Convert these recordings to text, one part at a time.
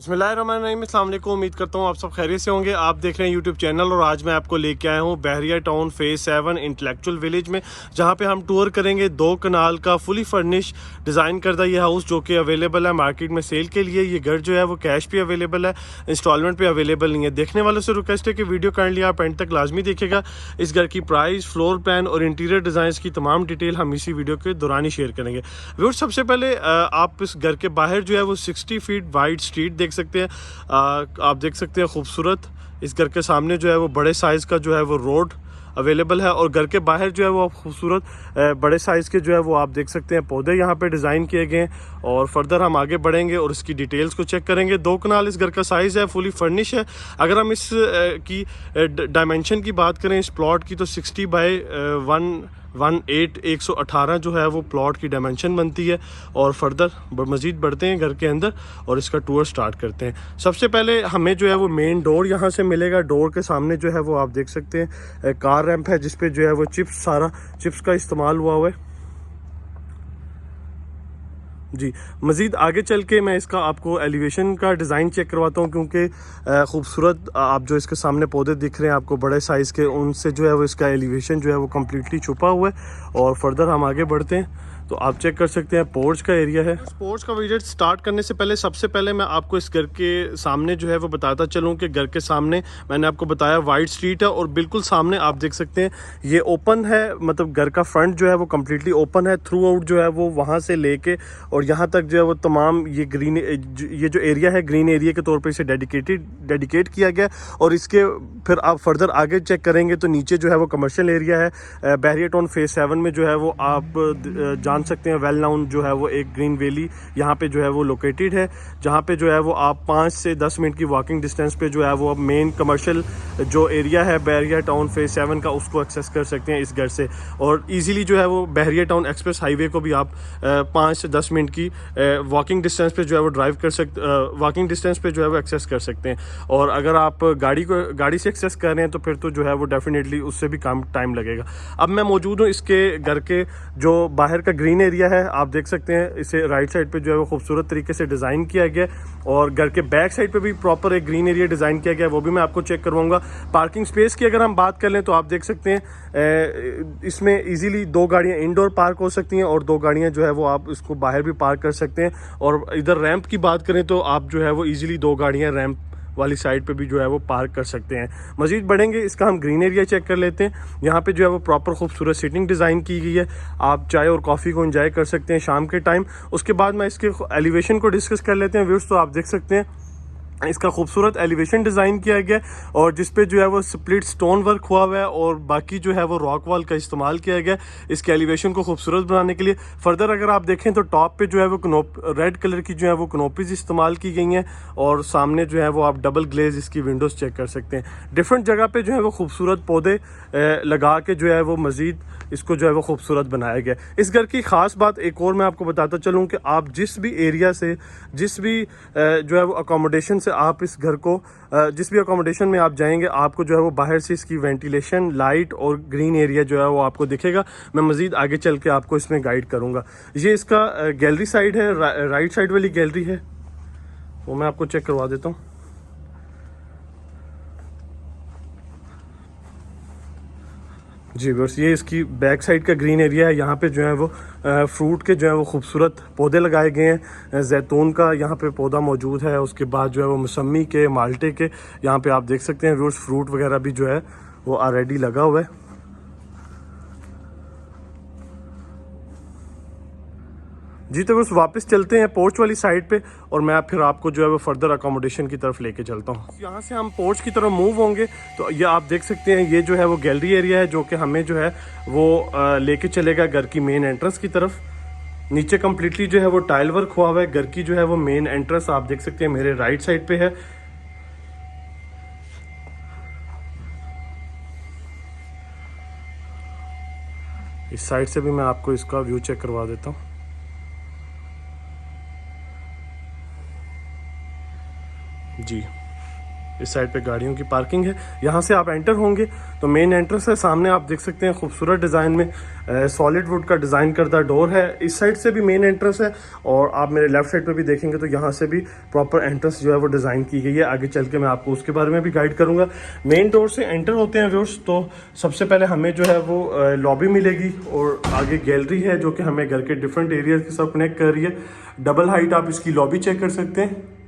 बिस्मिल्लाहिर्रहमानिर्रहीम, अस्सलाम वालेकुम। उम्मीद करता हूँ आप सब खैरियत से होंगे। आप देख रहे हैं यूट्यूब चैनल और आज मैं आपको लेके आया हूँ बहरिया टाउन फेज़ 7 इंटेलेक्चुअल विलेज में, जहाँ पे हम टूर करेंगे 2 कनाल का फुली फर्निश डिज़ाइन करदा ये हाउस जो कि अवेलेबल है मार्केट में सेल के लिए। ये घर जो है वो कैश पे अवेलेबल है, इंस्टॉलमेंट पे अवेलेबल नहीं है। देखने वालों से रिक्वेस्ट है कि वीडियो काइंडली आप एंड तक लाजमी देखिएगा। इस घर की प्राइस, फ्लोर प्लान और इंटीरियर डिज़ाइन की तमाम डिटेल हम इसी वीडियो के दौरान ही शेयर करेंगे। व्यूअर्स, सबसे पहले आप इस घर के बाहर जो है वो 60 फीट वाइड स्ट्रीट देख सकते हैं। आप देख सकते हैं खूबसूरत। इस घर के सामने जो है वो बड़े साइज़ का जो है वो रोड अवेलेबल है और घर के बाहर जो है वो खूबसूरत बड़े साइज़ के जो है वो आप देख सकते हैं पौधे यहाँ पे डिज़ाइन किए गए हैं। और फर्दर हम आगे बढ़ेंगे और इसकी डिटेल्स को चेक करेंगे। 2 कनाल इस घर का साइज़ है, फुली फर्निश है। अगर हम इस की डायमेंशन की बात करें इस प्लॉट की तो 60 बाई 118 जो है वो प्लॉट की डायमेंशन बनती है। और फर्दर मज़ीद बढ़ते हैं घर के अंदर और इसका टूर स्टार्ट करते हैं। सबसे पहले हमें जो है वो मेन डोर यहाँ से मिलेगा। डोर के सामने जो है वो आप देख सकते हैं कार रैंप है जिस पे जो है वो सारा चिप्स का इस्तेमाल हुआ है जी। मज़ीद आगे चल के मैं इसका आपको एलिवेशन का डिज़ाइन चेक करवाता हूँ, क्योंकि खूबसूरत आप जो इसके सामने पौधे दिख रहे हैं आपको बड़े साइज़ के, उनसे जो है वो इसका एलिवेशन जो है वो कम्प्लीटली छुपा हुआ है। और फर्दर हम आगे बढ़ते हैं तो आप चेक कर सकते हैं पोर्च का एरिया है। पोर्च का विजिट स्टार्ट करने से पहले सबसे पहले मैं आपको इस घर के सामने जो है वो बताता चलूँ कि घर के सामने मैंने आपको बताया वाइड स्ट्रीट है और बिल्कुल सामने आप देख सकते हैं ये ओपन है, मतलब घर का फ्रंट जो है वो कम्प्लीटली ओपन है। थ्रू आउट जो है वो वहाँ से लेके और यहाँ तक जो है वो तमाम ये जो एरिया है ग्रीन एरिया के तौर पर इसे डेडिकेट किया गया। और इसके फिर आप फर्दर आगे चेक करेंगे तो नीचे जो है वो कमर्शियल एरिया है। बहरिया टाउन फेज़ 7 में जो है वो आप जान सकते हैं वेल नाउन जो है वो एक ग्रीन वैली यहाँ पे जो है वो लोकेटेड है, जहाँ पे जो है वो आप 5 से 10 मिनट की वॉकिंग डिस्टेंस पे जो है वो मेन कमर्शियल जो एरिया है बहरिया टाउन फेज़ 7 का उसको एक्सेस कर सकते हैं इस घर से। और इजीली जो है वो बहरिया टाउन एक्सप्रेस हाईवे को भी आप 5 से 10 मिनट की वॉकिंग डिस्टेंस पे जो है वो ड्राइव कर सकते, वॉकिंग डिस्टेंस पे जो है वो एक्सेस कर सकते हैं। और अगर आप गाड़ी से एक्सेस कर रहे हैं तो फिर तो जो है वो डेफिनेटली उससे भी कम टाइम लगेगा। अब मैं मौजूद हूँ इसके घर के जो बाहर का ग्रीन एरिया है, आप देख सकते हैं इसे राइट साइड पे जो है वो खूबसूरत तरीके से डिज़ाइन किया गया और घर के बैक साइड पे भी प्रॉपर एक ग्रीन एरिया डिज़ाइन किया गया है, वो भी मैं आपको चेक करवाऊंगा। पार्किंग स्पेस की अगर हम बात कर लें तो आप देख सकते हैं इसमें इजीली 2 गाड़ियां इंडोर पार्क हो सकती हैं और 2 गाड़ियां जो है वो आप इसको बाहर भी पार्क कर सकते हैं। और इधर रैंप की बात करें तो आप जो है वो इजीली 2 गाड़ियां रैंप वाली साइड पे भी जो है वो पार्क कर सकते हैं। मजीद बढ़ेंगे इसका हम ग्रीन एरिया चेक कर लेते हैं। यहाँ पे जो है वो प्रॉपर खूबसूरत सीटिंग डिज़ाइन की गई है, आप चाय और कॉफ़ी को एंजॉय कर सकते हैं शाम के टाइम। उसके बाद मैं इसके एलिवेशन को डिस्कस कर लेते हैं। व्यूअर्स, तो आप देख सकते हैं इसका खूबसूरत एलिवेशन डिज़ाइन किया गया और जिस पे जो है वो स्प्लिट स्टोन वर्क हुआ हुआ है और बाकी जो है वो रॉक वॉल का इस्तेमाल किया गया इसके एलिवेशन को खूबसूरत बनाने के लिए। फर्दर अगर आप देखें तो टॉप पे जो है वो रेड कलर की जो है वो कनोपीज इस्तेमाल की गई हैं और सामने जो है वो आप डबल ग्लेज इसकी विंडोज़ चेक कर सकते हैं। डिफरेंट जगह पे जो है वो खूबसूरत पौधे लगा के जो है वो मज़ीद इसको जो है वो खूबसूरत बनाया गया। इस घर की ख़ास बात एक और मैं आपको बताता चलूँ कि आप जिस भी एरिया से जिस भी जो है वो अकोमोडेशन से आप इस घर को जिस भी अकोमोडेशन में आप जाएंगे आपको जो है वो बाहर से इसकी वेंटिलेशन, लाइट और ग्रीन एरिया जो है वो आपको दिखेगा। मैं मज़ीद आगे चल के आपको इसमें गाइड करूँगा। ये इसका गैलरी साइड है, राइट साइड वाली गैलरी है, वो मैं आपको चेक करवा देता हूँ। जी बस ये इसकी बैक साइड का ग्रीन एरिया है। यहाँ पे जो है वो फ्रूट के जो है वो खूबसूरत पौधे लगाए गए हैं। जैतून का यहाँ पे पौधा मौजूद है, उसके बाद जो है वो मौसमी के, माल्टे के यहाँ पे आप देख सकते हैं रोज़ फ्रूट वगैरह भी जो है वो ऑलरेडी लगा हुआ है। जी तो बस वापस चलते हैं पोर्च वाली साइड पे और मैं फिर आपको जो है वो फर्दर अकोमोडेशन की तरफ लेके चलता हूँ। यहाँ से हम पोर्च की तरफ मूव होंगे तो ये आप देख सकते हैं ये जो है वो गैलरी एरिया है जो कि हमें जो है वो लेके चलेगा घर की मेन एंट्रेंस की तरफ। नीचे कम्प्लीटली जो है वो टाइल वर्क हुआ हुआ है। घर की जो है वो मेन एंट्रेंस आप देख सकते हैं मेरे राइट साइड पे है। इस साइड से भी मैं आपको इसका व्यू चेक करवा देता हूँ। जी इस साइड पे गाड़ियों की पार्किंग है। यहाँ से आप एंटर होंगे तो मेन एंट्रेंस है। सामने आप देख सकते हैं खूबसूरत डिज़ाइन में सॉलिड वुड का डिज़ाइन करता डोर है। इस साइड से भी मेन एंट्रेंस है और आप मेरे लेफ्ट साइड पे भी देखेंगे तो यहाँ से भी प्रॉपर एंट्रेंस जो है वो डिज़ाइन की गई है। आगे चल के मैं आपको उसके बारे में भी गाइड करूँगा। मेन डोर से एंटर होते हैं व्यूअर्स तो सबसे पहले हमें जो है वो लॉबी मिलेगी और आगे गैलरी है जो कि हमें घर के डिफरेंट एरियाज के साथ कनेक्ट कर रही है। डबल हाइट आप इसकी लॉबी चेक कर सकते हैं।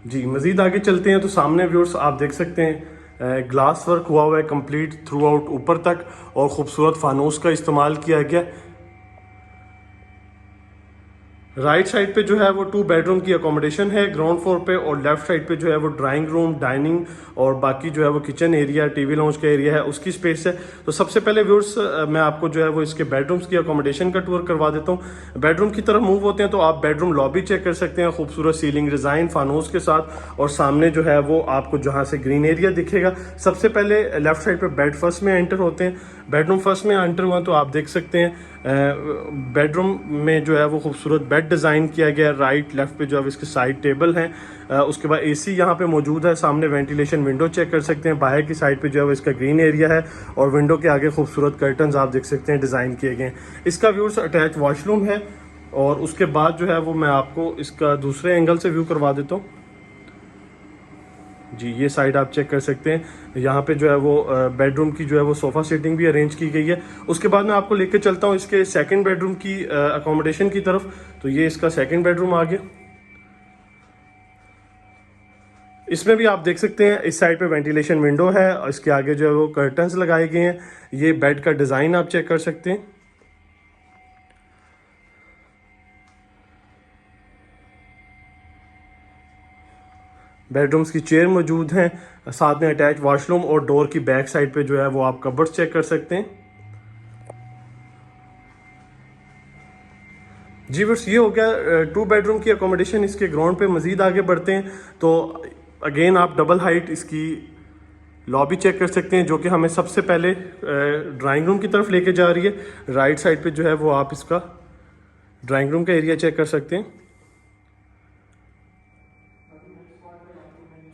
जी मज़ीद आगे चलते हैं तो सामने व्यूअर्स आप देख सकते हैं ग्लास वर्क हुआ हुआ है कंप्लीट थ्रू आउट ऊपर तक और ख़ूबसूरत फानूस का इस्तेमाल किया गया। राइट साइड पे जो है वो 2 बेडरूम की अकोमोडेशन है ग्राउंड फ्लोर पे और लेफ्ट साइड पे जो है वो ड्राइंग रूम, डाइनिंग और बाकी जो है वो किचन एरिया, टीवी लॉन्च का एरिया है, उसकी स्पेस है। तो सबसे पहले व्यूअर्स मैं आपको जो है वो इसके बेडरूम्स की अकोमोडेशन का टूर करवा देता हूँ। बेडरूम की तरफ मूव होते हैं तो आप बेडरूम लॉबी चेक कर सकते हैं, खूबसूरत सीलिंग डिज़ाइन फानूस के साथ और सामने जो है वो आपको जहाँ से ग्रीन एरिया दिखेगा। सबसे पहले लेफ्ट साइड पर बेड फर्स्ट में एंटर होते हैं। बेडरूम फर्स्ट में एंटर हुआ तो आप देख सकते हैं बेडरूम में जो है वो खूबसूरत बेड डिज़ाइन किया गया है। राइट लेफ्ट पे जो है इसके साइड टेबल हैं। उसके बाद एसी यहाँ पे मौजूद है। सामने वेंटिलेशन विंडो चेक कर सकते हैं। बाहर की साइड पे जो है वो इसका ग्रीन एरिया है और विंडो के आगे खूबसूरत कर्टन्स आप देख सकते हैं डिज़ाइन किए गए हैं। इसका व्यूअर्स अटैच वॉशरूम है और उसके बाद जो है वो मैं आपको इसका दूसरे एंगल से व्यू करवा देता हूँ। जी ये साइड आप चेक कर सकते हैं। यहाँ पे जो है वो बेडरूम की जो है वो सोफ़ा सीटिंग भी अरेंज की गई है। उसके बाद मैं आपको लेके चलता हूँ इसके सेकंड बेडरूम की अकोमोडेशन की तरफ। तो ये इसका सेकंड बेडरूम आ गया। इसमें भी आप देख सकते हैं इस साइड पे वेंटिलेशन विंडो है और इसके आगे जो है वो कर्टन्स लगाए गए हैं। ये बेड का डिज़ाइन आप चेक कर सकते हैं। बेडरूम्स की चेयर मौजूद हैं, साथ में अटैच वॉशरूम और डोर की बैक साइड पे जो है वो आप कबर्ड चेक कर सकते हैं। जी बस ये हो गया 2 बेडरूम की अकोमोडेशन। इसके ग्राउंड पे मज़ीद आगे बढ़ते हैं तो अगेन आप डबल हाइट इसकी लॉबी चेक कर सकते हैं जो कि हमें सबसे पहले ड्राइंग रूम की तरफ लेके जा रही है। राइट साइड पे जो है वो आप इसका ड्राइंग रूम का एरिया चेक कर सकते हैं।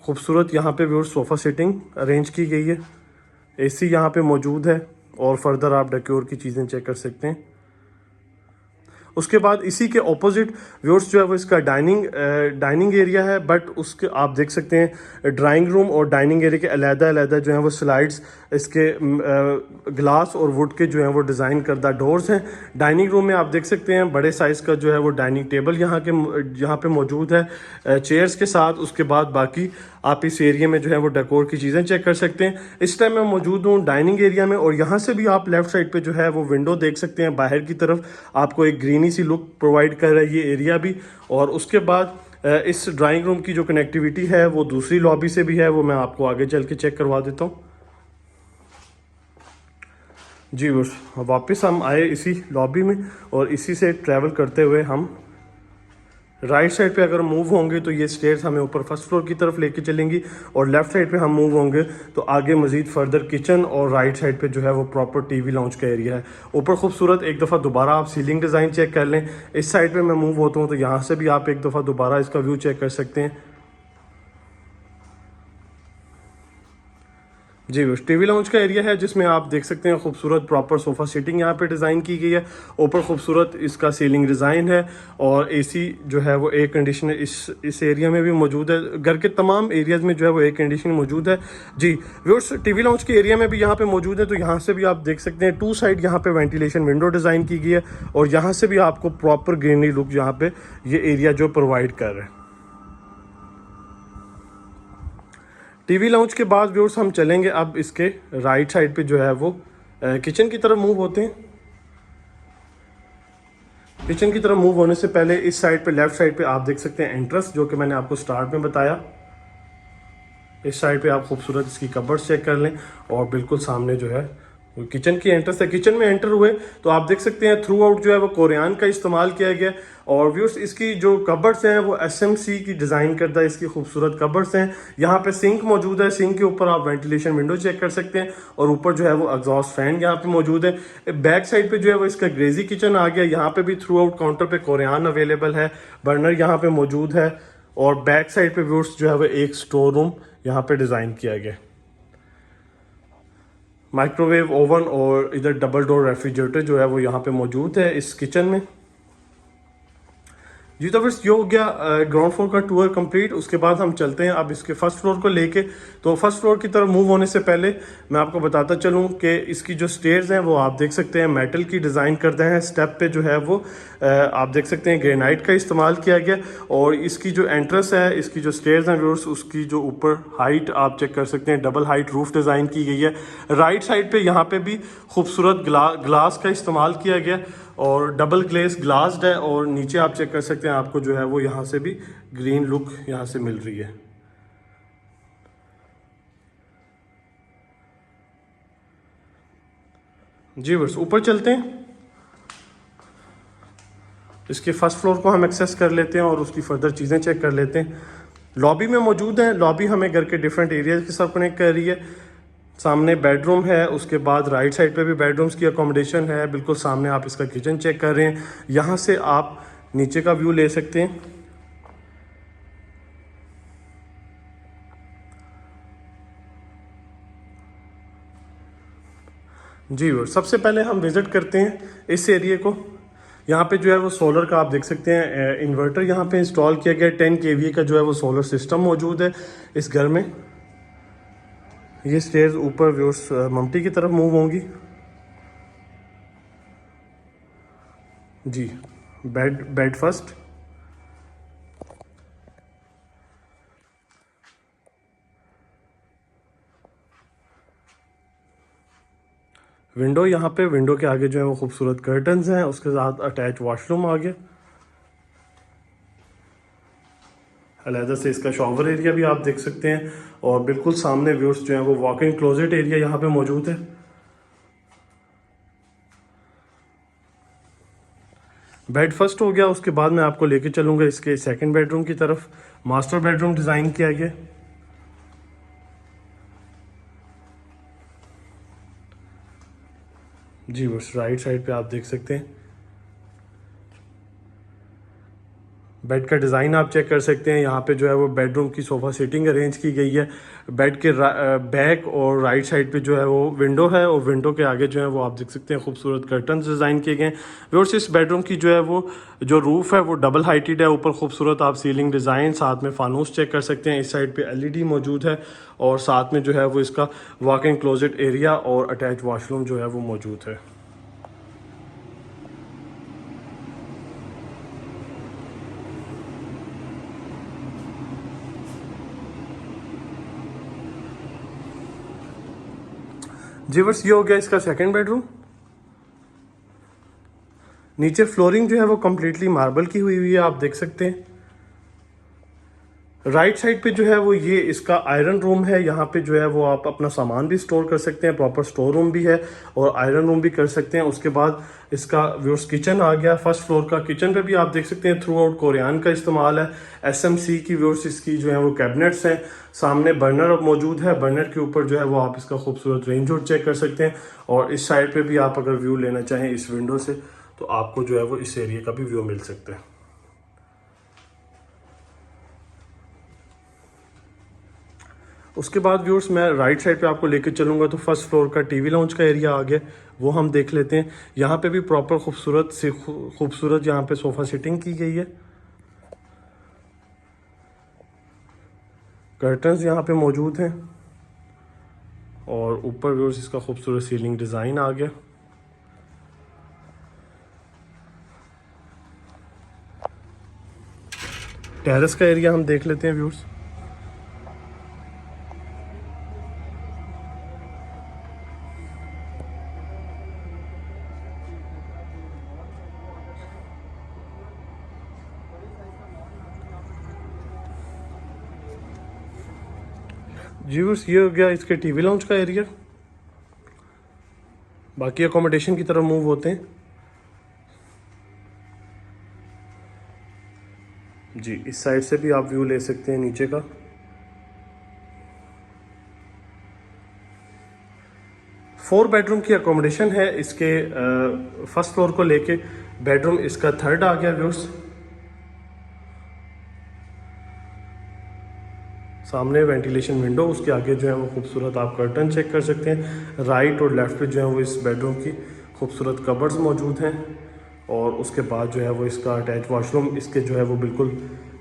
खूबसूरत यहाँ पे व्यूअर्स सोफ़ा सीटिंग अरेंज की गई है। एसी यहाँ पे मौजूद है और फर्दर आप डेकोर की चीज़ें चेक कर सकते हैं। उसके बाद इसी के ऑपोजिट व्यूअर्स जो है वो इसका डाइनिंग एरिया है, बट उसके आप देख सकते हैं ड्राइंग रूम और डाइनिंग एरिया के अलग-अलग जो हैं वो स्लाइड्स इसके ग्लास और वुड के जो हैं वो डिज़ाइन करदा डोर्स हैं। डाइनिंग रूम में आप देख सकते हैं बड़े साइज़ का जो है वो डाइनिंग टेबल यहाँ पे मौजूद है चेयर्स के साथ। उसके बाद बाकी आप इस एरिया में जो है वो डेकोर की चीज़ें चेक कर सकते हैं। इस टाइम मैं मौजूद हूँ डाइनिंग एरिया में और यहाँ से भी आप लेफ़्ट साइड पे जो है वो विंडो देख सकते हैं। बाहर की तरफ आपको एक ग्रीनी सी लुक प्रोवाइड कर रहा है ये एरिया भी। और उसके बाद इस ड्राइंग रूम की जो कनेक्टिविटी है वो दूसरी लॉबी से भी है, वो मैं आपको आगे चल के चेक करवा देता हूँ। जी बस वापस हम आए इसी लॉबी में और इसी से ट्रैवल करते हुए हम राइट साइड पे अगर मूव होंगे तो ये स्टेयर्स हमें ऊपर फर्स्ट फ्लोर की तरफ लेके चलेंगी और लेफ्ट साइड पे हम मूव होंगे तो आगे मजीद फर्दर किचन और राइट साइड पे जो है वो प्रॉपर टीवी लॉन्च का एरिया है। ऊपर खूबसूरत एक दफ़ा दोबारा आप सीलिंग डिज़ाइन चेक कर लें। इस साइड पे मैं मूव होता हूँ तो यहाँ से भी आप एक दफ़ा दोबारा इसका व्यू चेक कर सकते हैं। जी बस टीवी लॉन्च का एरिया है जिसमें आप देख सकते हैं खूबसूरत प्रॉपर सोफ़ा सीटिंग यहाँ पे डिज़ाइन की गई है। ऊपर खूबसूरत इसका सीलिंग डिज़ाइन है और एसी जो है वो एयर कंडीशनर इस एरिया में भी मौजूद है। घर के तमाम एरियाज़ में जो है वो एयर कंडीशनर मौजूद है। जी व्यूअर्स टीवी लॉन्च के एरिया में भी यहाँ पे मौजूद है तो यहाँ से भी आप देख सकते हैं 2 साइड यहाँ पे वेंटिलेशन विंडो डिज़ाइन की गई है और यहाँ से भी आपको प्रॉपर ग्रीनरी लुक यहाँ पे ये एरिया जो प्रोवाइड कर रहे हैं। टीवी लॉन्च के बाद व्यूअर्स हम चलेंगे अब इसके राइट साइड पे जो है वो किचन की तरफ मूव होते हैं। किचन की तरफ मूव होने से पहले इस साइड पे लेफ्ट साइड पे आप देख सकते हैं एंट्रेंस जो कि मैंने आपको स्टार्ट में बताया। इस साइड पे आप खूबसूरत इसकी कबर्ड्स चेक कर लें और बिल्कुल सामने जो है किचन की एंट्रेंस है। किचन में एंटर हुए तो आप देख सकते हैं थ्रू आउट जो है वो कोरियान का इस्तेमाल किया गया। और व्यूअर्स इसकी जो कबर्ड्स हैं वो एसएमसी की डिज़ाइन करदा इसकी खूबसूरत कबर्ड्स हैं। यहाँ पे सिंक मौजूद है, सिंक के ऊपर आप वेंटिलेशन विंडो चेक कर सकते हैं और ऊपर जो है वो एग्जॉस्ट फैन यहाँ पे मौजूद है। बैक साइड पे जो है वो इसका ग्रेजी किचन आ गया। यहाँ पे भी थ्रू आउट काउंटर पे कोरियान अवेलेबल है, बर्नर यहाँ पे मौजूद है और बैक साइड पे व्यूअर्स जो है वो एक स्टोर रूम यहाँ पे डिज़ाइन किया गया। माइक्रोवेव ओवन और इधर डबल डोर रेफ्रिजरेटर जो है वो यहाँ पे मौजूद है इस किचन में। जी तो फिर ये हो गया ग्राउंड फ्लोर का टूर कंप्लीट। उसके बाद हम चलते हैं अब इसके फर्स्ट फ्लोर को लेके। तो फर्स्ट फ्लोर की तरफ मूव होने से पहले मैं आपको बताता चलूं कि इसकी जो स्टेयर्स हैं वो आप देख सकते हैं मेटल की डिज़ाइन करते हैं। स्टेप पे जो है वो आप देख सकते हैं ग्रेनाइट का इस्तेमाल किया गया। और इसकी जो एंट्रेंस है, इसकी जो स्टेयर्स हैं व्यूअर्स, उसकी जो ऊपर हाइट आप चेक कर सकते हैं, डबल हाइट रूफ डिज़ाइन की गई है। राइट साइड पे यहाँ पे भी खूबसूरत ग्लास का इस्तेमाल किया गया और डबल ग्लेस ग्लास्ड है। और नीचे आप चेक कर सकते हैं आपको जो है वो यहाँ से भी ग्रीन लुक यहाँ से मिल रही है। जी बस ऊपर चलते हैं, इसके फर्स्ट फ्लोर को हम एक्सेस कर लेते हैं और उसकी फर्दर चीज़ें चेक कर लेते हैं। लॉबी में मौजूद है। लॉबी हमें घर के डिफरेंट एरियाज के साथ कनेक्ट कर रही है। सामने बेडरूम है, उसके बाद राइट साइड पे भी बेडरूम्स की अकोमोडेशन है। बिल्कुल सामने आप इसका किचन चेक कर रहे हैं। यहाँ से आप नीचे का व्यू ले सकते हैं। जी और सबसे पहले हम विज़िट करते हैं इस एरिया को। यहाँ पे जो है वो सोलर का आप देख सकते हैं इन्वर्टर यहाँ पे इंस्टॉल किया गया। 10 kVA का जो है वो सोलर सिस्टम मौजूद है इस घर में। ये स्टेयर्स ऊपर व्यूअर्स मम्टी की तरफ मूव होंगी। जी बेड फर्स्ट। विंडो यहाँ पे, विंडो के आगे जो है वो खूबसूरत कर्टन्स हैं, उसके साथ अटैच वॉशरूम आ गया। अलहदा से इसका शॉवर एरिया भी आप देख सकते हैं और बिल्कुल सामने व्यूअर्स जो है वो वॉक इन क्लोजेट एरिया यहाँ पे मौजूद है। बेड फर्स्ट हो गया। उसके बाद मैं आपको लेके चलूंगा इसके सेकंड बेडरूम की तरफ। मास्टर बेडरूम डिज़ाइन किया गया। जी बस राइट साइड पे आप देख सकते हैं बेड का डिज़ाइन आप चेक कर सकते हैं। यहाँ पे जो है वो बेडरूम की सोफ़ा सीटिंग अरेंज की गई है। बेड के बैक और राइट साइड पे जो है वो विंडो है और विंडो के आगे जो है वो आप देख सकते हैं खूबसूरत कर्टन्स डिज़ाइन किए गए हैं। व्यूअर्स इस बेडरूम की जो है वो जो रूफ़ है वो डबल हाइटेड है। ऊपर खूबसूरत आप सीलिंग डिज़ाइन, साथ में फानूस चेक कर सकते हैं। इस साइड पर LED मौजूद है और साथ में जो है वो इसका वॉक इन क्लोजेट एरिया और अटैच वॉशरूम जो है वो मौजूद है। जी बस ये हो गया इसका सेकंड बेडरूम। नीचे फ्लोरिंग जो है वो कम्प्लीटली मार्बल की हुई है, आप देख सकते हैं। राइट साइड पे जो है वो ये इसका आयरन रूम है। यहाँ पे जो है वो आप अपना सामान भी स्टोर कर सकते हैं, प्रॉपर स्टोर रूम भी है और आयरन रूम भी कर सकते हैं। उसके बाद इसका व्यूअर्स किचन आ गया फर्स्ट फ्लोर का। किचन पे भी आप देख सकते हैं थ्रू आउट कोरियान का इस्तेमाल है। SMC की व्यूअर्स इसकी जो है वो कैबिनेट्स हैं। सामने बर्नर मौजूद है। बर्नर के ऊपर जो है वो आप इसका खूबसूरत रेंज होड चेक कर सकते हैं। और इस साइड पे भी आप अगर व्यू लेना चाहें इस विंडो से तो आपको जो है वो इस एरिया का भी व्यू मिल सकता है। उसके बाद व्यूअर्स मैं राइट साइड पे आपको लेकर चलूंगा तो फर्स्ट फ्लोर का टीवी लाउंज का एरिया आ गया, वो हम देख लेते हैं। यहाँ पे भी प्रॉपर खूबसूरत यहाँ पे सोफ़ा सिटिंग की गई है। कर्टन्स यहाँ पे मौजूद हैं और ऊपर व्यूअर्स इसका खूबसूरत सीलिंग डिज़ाइन आ गया। टेरेस का एरिया हम देख लेते हैं व्यूअर्स। जी व्यूअर्स ये हो गया इसके टीवी लाउंज का एरिया। बाकी अकोमोडेशन की तरफ मूव होते हैं। जी, इस साइड से भी आप व्यू ले सकते हैं नीचे का। फोर बेडरूम की अकोमोडेशन है इसके फर्स्ट फ्लोर को लेके। बेडरूम इसका थर्ड आ गया व्यूअर्स। सामने वेंटिलेशन विंडो, उसके आगे जो है वो खूबसूरत आप कर्टन चेक कर सकते हैं। राइट और लेफ्ट पे जो है वो इस बेडरूम की खूबसूरत कबर्ड्स मौजूद हैं। और उसके बाद जो है वो इसका अटैच वॉशरूम इसके जो है वो बिल्कुल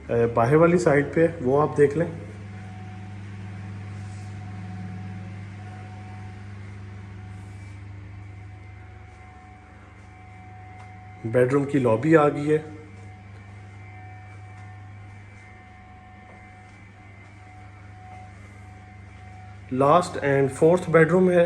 बाहर वाली साइड पे है, वो आप देख लें। बेडरूम की लॉबी आ गई है। लास्ट एंड फोर्थ बेडरूम है।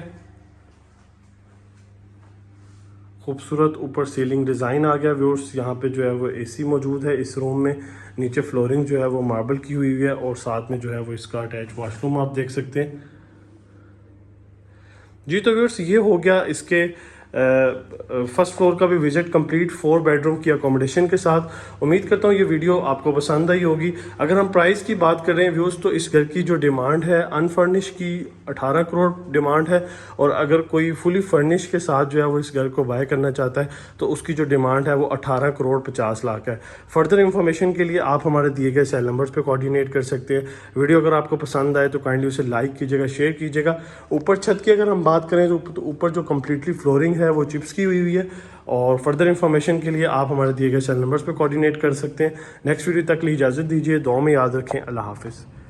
खूबसूरत ऊपर सीलिंग डिज़ाइन आ गया व्यूअर्स। यहाँ पे जो है वो एसी मौजूद है इस रूम में। नीचे फ्लोरिंग जो है वो मार्बल की हुई है और साथ में जो है वो इसका अटैच वॉशरूम आप देख सकते हैं। जी तो व्यूअर्स ये हो गया इसके फर्स्ट फ्लोर का भी विजिट कंप्लीट 4 बेडरूम की अकोमोडेशन के साथ। उम्मीद करता हूँ ये वीडियो आपको पसंद आई होगी। अगर हम प्राइस की बात कर रहे हैं व्यूअर्स तो इस घर की जो डिमांड है अनफर्निश की 18 करोड़ डिमांड है। और अगर कोई फुली फर्निश के साथ जो है वो इस घर को बाय करना चाहता है तो उसकी जो डिमांड है वो 18 करोड़ 50 लाख है। फर्दर इंफॉर्मेशन के लिए आप हमारे दिए गए सेल नंबर्स पर कोऑर्डिनेट कर सकते हैं। वीडियो अगर आपको पसंद आए तो काइंडली उसे लाइक कीजिएगा, शेयर कीजिएगा। ऊपर छत की अगर हम बात करें तो ऊपर जो कम्प्लीटली फ्लोरिंग है वो चिप्स की हुई है। और फर्दर इंफॉर्मेशन के लिए आप हमारे दिए गए सेल नंबर्स पर कोऑर्डिनेट कर सकते हैं। नेक्स्ट वीडियो तक लिए इजाज़त दीजिए। दुआ में याद रखें। अल्लाह हाफिज़।